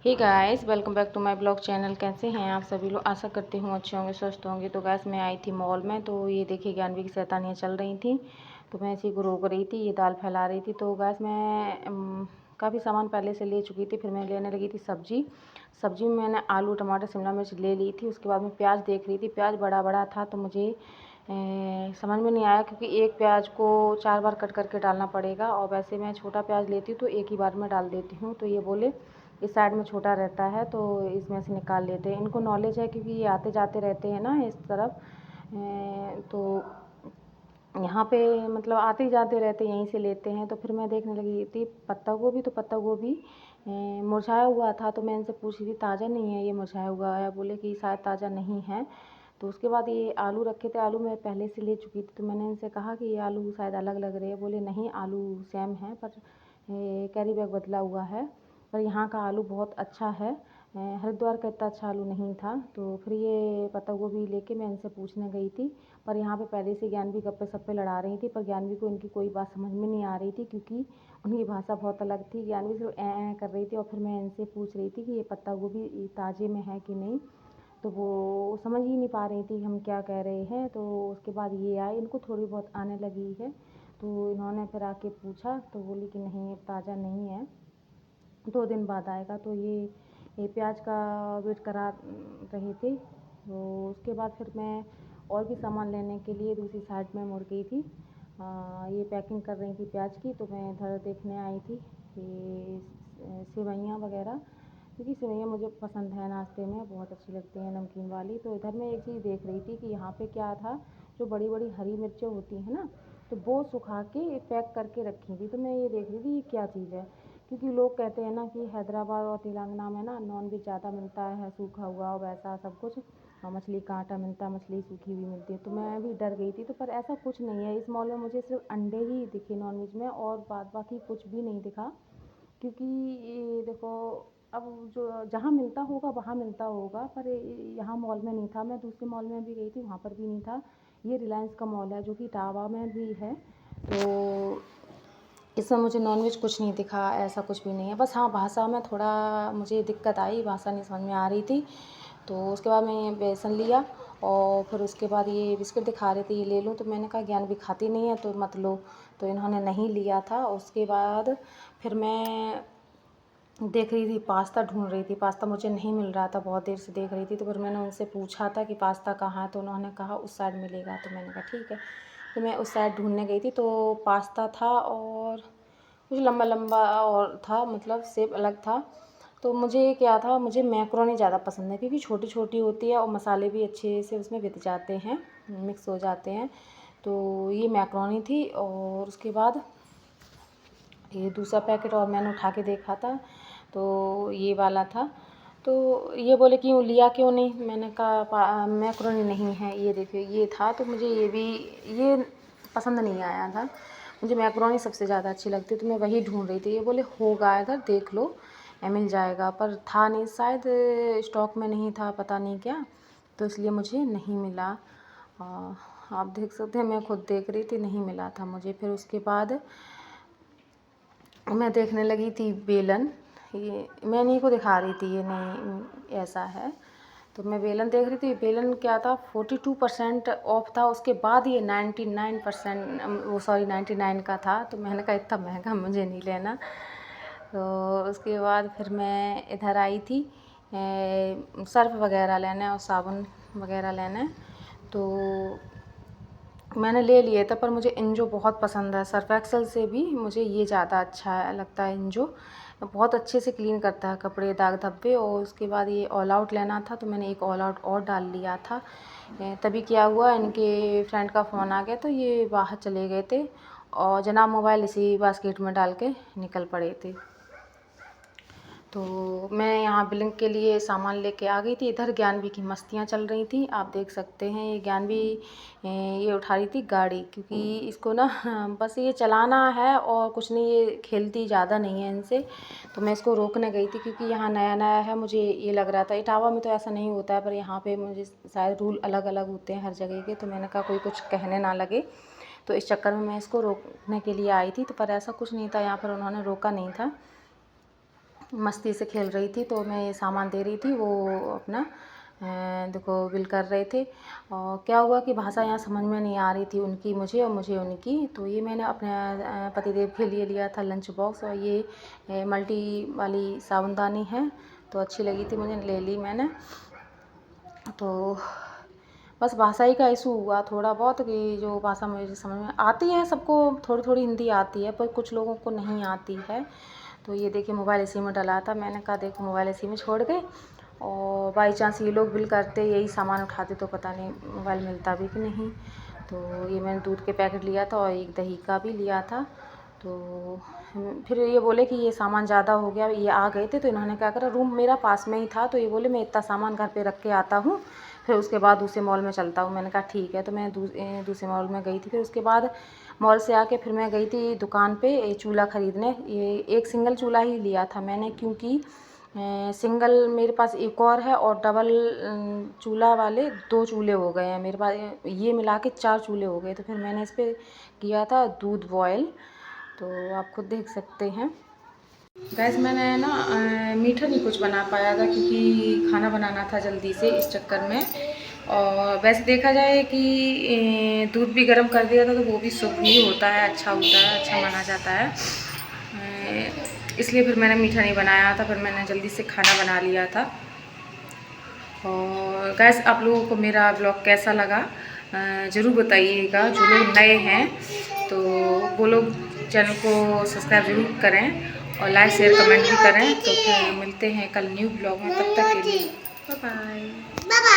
Hey guys, welcome back to my blog channel. कैसे हैं आप सभी लोग? आशा करती हूँ अच्छे होंगे, स्वस्थ होंगे। तो गाइस, मैं आई थी मॉल में, तो ये देखिए ज्ञानवी की शैतानियाँ चल रही थी, तो मैं इसी को रोक रही थी। ये दाल फैला रही थी। तो गाइस, मैं काफ़ी सामान पहले से ले चुकी थी। फिर मैं लेने लगी थी सब्जी में मैंने आलू, टमाटर, शिमला मिर्च ले ली थी। उसके बाद मैं प्याज देख रही थी, प्याज बड़ा बड़ा था, तो मुझे समझ में नहीं आया, क्योंकि एक प्याज को 4 बार कट करके डालना पड़ेगा, और वैसे मैं छोटा प्याज लेती हूँ तो एक ही बार में डाल देती हूँ। तो ये बोले इस साइड में छोटा रहता है, तो इसमें से निकाल लेते हैं। इनको नॉलेज है, क्योंकि ये आते जाते रहते हैं ना इस तरफ, तो यहाँ पे मतलब आते ही जाते रहते यहीं से लेते हैं। तो फिर मैं देखने लगी थी पत्ता गोभी, तो पत्ता गोभी मुरझाया हुआ था। तो मैं इनसे पूछ रही थी ताज़ा नहीं है ये, मुरझाया हुआ है? बोले कि शायद ताज़ा नहीं है। तो उसके बाद ये आलू रखे थे, आलू मैं पहले से ले चुकी थी। तो मैंने इनसे कहा कि ये आलू शायद अलग लग रहे हैं। बोले नहीं, आलू सेम है, पर कैरी बैग बदला हुआ है। पर यहाँ का आलू बहुत अच्छा है, हरिद्वार का इतना अच्छा आलू नहीं था। तो फिर ये पत्ता गोभी लेके मैं इनसे पूछने गई थी, पर यहाँ पे पहले से ज्ञानवी गप्पे सप्पे लड़ा रही थी। पर ज्ञानवी को इनकी कोई बात समझ में नहीं आ रही थी, क्योंकि उनकी भाषा बहुत अलग थी। ज्ञानवी सिर्फ ऐ कर रही थी, और फिर मैं इनसे पूछ रही थी कि ये पत्ता गोभी ताज़े में है कि नहीं। तो वो समझ ही नहीं पा रही थी हम क्या कह रहे हैं। तो उसके बाद ये आए, इनको थोड़ी बहुत आने लगी है। तो इन्होंने फिर आके पूछा, तो बोली कि नहीं, ये ताज़ा नहीं है, 2 दिन बाद आएगा। तो ये प्याज का वेट करा रहे थे। तो उसके बाद फिर मैं और भी सामान लेने के लिए दूसरी साइड में मुड़ गई थी। ये पैकिंग कर रही थी प्याज की, तो मैं इधर देखने आई थी कि सेवइयाँ वगैरह, क्योंकि सेवइयाँ मुझे पसंद है, नाश्ते में बहुत अच्छी लगती हैं नमकीन वाली। तो इधर मैं एक चीज़ देख रही थी कि यहाँ पे क्या था, जो बड़ी बड़ी हरी मिर्चें होती हैं ना, तो वो सुखा के पैक करके रखी थी। तो मैं ये देख रही थी ये क्या चीज़ है, क्योंकि लोग कहते हैं ना कि हैदराबाद और तेलंगाना में ना नॉन वेज ज़्यादा मिलता है, सूखा हुआ और वैसा सब कुछ, और मछली का आटा मिलता है, मछली सूखी हुई मिलती है। तो मैं भी डर गई थी। तो पर ऐसा कुछ नहीं है इस मॉल में, मुझे सिर्फ अंडे ही दिखे नॉन वेज में, और बाद बाकी कुछ भी नहीं दिखा। क्योंकि ये देखो, अब जो जहाँ मिलता होगा वहाँ मिलता होगा, पर यहाँ मॉल में नहीं था। मैं दूसरे मॉल में भी गई थी, वहाँ पर भी नहीं था। ये रिलायंस का मॉल है, जो कि इटावा में भी है। तो इसमें मुझे नॉनवेज कुछ नहीं दिखा, ऐसा कुछ भी नहीं है। बस हाँ, भाषा में थोड़ा मुझे दिक्कत आई, भाषा नहीं समझ में आ रही थी। तो उसके बाद मैं बेसन लिया, और फिर उसके बाद ये बिस्किट दिखा रहे थे ये ले लूँ। तो मैंने कहा ज्ञान भी खाती नहीं है तो मत लो। तो इन्होंने नहीं लिया था। उसके बाद फिर मैं देख रही थी, पास्ता ढूंढ रही थी, पास्ता मुझे नहीं मिल रहा था, बहुत देर से देख रही थी। तो फिर मैंने उनसे पूछा था कि पास्ता कहाँ है, तो उन्होंने कहा उस साइड मिलेगा। तो मैंने कहा ठीक है। तो मैं उस साइड ढूंढने गई थी, तो पास्ता था, और कुछ लंबा लंबा और था, मतलब शेप अलग था। तो मुझे क्या था, मुझे मैक्रोनी ज़्यादा पसंद है, क्योंकि छोटी छोटी होती है और मसाले भी अच्छे से उसमें बिक जाते हैं, मिक्स हो जाते हैं। तो ये मैक्रोनी थी। और उसके बाद ये दूसरा पैकेट और मैंने उठा के देखा था, तो ये वाला था। तो ये बोले क्यों लिया, क्यों नहीं? मैंने कहा मैक्रोनी नहीं है, ये देखिए ये था। तो मुझे ये पसंद नहीं आया था। मुझे मैक्रोनी सबसे ज़्यादा अच्छी लगती है, तो मैं वही ढूंढ रही थी। ये बोले होगा इधर, देख लो, मिल जाएगा, पर था नहीं, शायद स्टॉक में नहीं था, पता नहीं क्या, तो इसलिए मुझे नहीं मिला। आप देख सकते हैं, मैं खुद देख रही थी, नहीं मिला था मुझे। फिर उसके बाद मैं देखने लगी थी बेलन, ये मैं इन्हीं को दिखा रही थी, ये नहीं ऐसा है। तो मैं बेलन देख रही थी, बेलन क्या था, 42% ऑफ था। उसके बाद ये 99%, वो सॉरी 99 का था। तो मैंने कहा इतना महंगा मुझे नहीं लेना। तो उसके बाद फिर मैं इधर आई थी सर्फ वगैरह लेने और साबुन वगैरह लेने। तो मैंने ले लिए थे, पर मुझे इंजो बहुत पसंद है। सर्फ एक्सेल से भी मुझे ये ज़्यादा अच्छा लगता है। इंजो बहुत अच्छे से क्लीन करता है कपड़े, दाग धब्बे। और उसके बाद ये ऑल आउट लेना था, तो मैंने एक ऑल आउट और डाल लिया था। तभी क्या हुआ, इनके फ्रेंड का फ़ोन आ गया, तो ये बाहर चले गए थे, और जनाब मोबाइल इसी बास्केट में डाल के निकल पड़े थे। तो मैं यहाँ बिलिंग के लिए सामान लेके आ गई थी। इधर ज्ञानवी की मस्तियाँ चल रही थी, आप देख सकते हैं। ये ज्ञानवी ये उठा रही थी गाड़ी, क्योंकि इसको ना बस ये चलाना है और कुछ नहीं, ये खेलती ज़्यादा नहीं है इनसे। तो मैं इसको रोकने गई थी, क्योंकि यहाँ नया नया है, मुझे ये लग रहा था। इटावा में तो ऐसा नहीं होता है, पर यहाँ पे मुझे शायद रूल अलग अलग होते हैं हर जगह के। तो मैंने कहा कोई कुछ कहने ना लगे, तो इस चक्कर में मैं इसको रोकने के लिए आई थी। तो पर ऐसा कुछ नहीं था, यहाँ पर उन्होंने रोका नहीं था। मस्ती से खेल रही थी, तो मैं ये सामान दे रही थी, वो अपना देखो बिल कर रहे थे। और क्या हुआ कि भाषा यहाँ समझ में नहीं आ रही थी उनकी मुझे और मुझे उनकी, तो ये मैंने अपने पतिदेव के लिए लिया था लंच बॉक्स। और ये मल्टी वाली साबुनदानी है, तो अच्छी लगी थी मुझे, ले ली मैंने। तो बस भाषा ही का इशू हुआ थोड़ा बहुत, कि जो भाषा मुझे समझ में आती है, सबको थोड़ी थोड़ी हिंदी आती है, पर कुछ लोगों को नहीं आती है। तो ये देखिए मोबाइल इसी में डला था, मैंने कहा देखो मोबाइल इसी में छोड़ गए, और बाई चांस ये लोग बिल करते यही सामान उठाते तो पता नहीं मोबाइल मिलता भी कि नहीं। तो ये मैंने दूध के पैकेट लिया था और एक दही का भी लिया था। तो फिर ये बोले कि ये सामान ज़्यादा हो गया, ये आ गए थे, तो इन्होंने क्या करा, रूम मेरा पास में ही था, तो ये बोले मैं इतना सामान घर पे रख के आता हूँ, फिर उसके बाद दूसरे मॉल में चलता हूँ। मैंने कहा ठीक है, तो मैं दूसरे मॉल में गई थी। फिर उसके बाद मॉल से आके फिर मैं गई थी दुकान पे चूल्हा ख़रीदने। ये एक सिंगल चूल्हा ही लिया था मैंने, क्योंकि सिंगल मेरे पास एक और है, और डबल चूल्हा वाले 2 चूल्हे हो गए हैं मेरे पास, ये मिला के 4 चूल्हे हो गए। तो फिर मैंने इस पर किया था दूध बॉयल, तो आप खुद देख सकते हैं। गैस मैंने ना मीठा नहीं कुछ बना पाया था, क्योंकि खाना बनाना था जल्दी से, इस चक्कर में। और वैसे देखा जाए कि दूध भी गर्म कर दिया था, तो वो भी शुभ ही होता है, अच्छा होता है, अच्छा माना जाता है। इसलिए फिर मैंने मीठा नहीं बनाया था, फिर मैंने जल्दी से खाना बना लिया था। और गैस आप लोगों को मेरा ब्लॉग कैसा लगा ज़रूर बताइएगा। जो लोग नए हैं तो वो लोग चैनल को सब्सक्राइब ज़रूर करें, और लाइक शेयर कमेंट भी करें। तो फिर मिलते हैं कल न्यू ब्लॉग में, तब तक के लिए बाय बाय।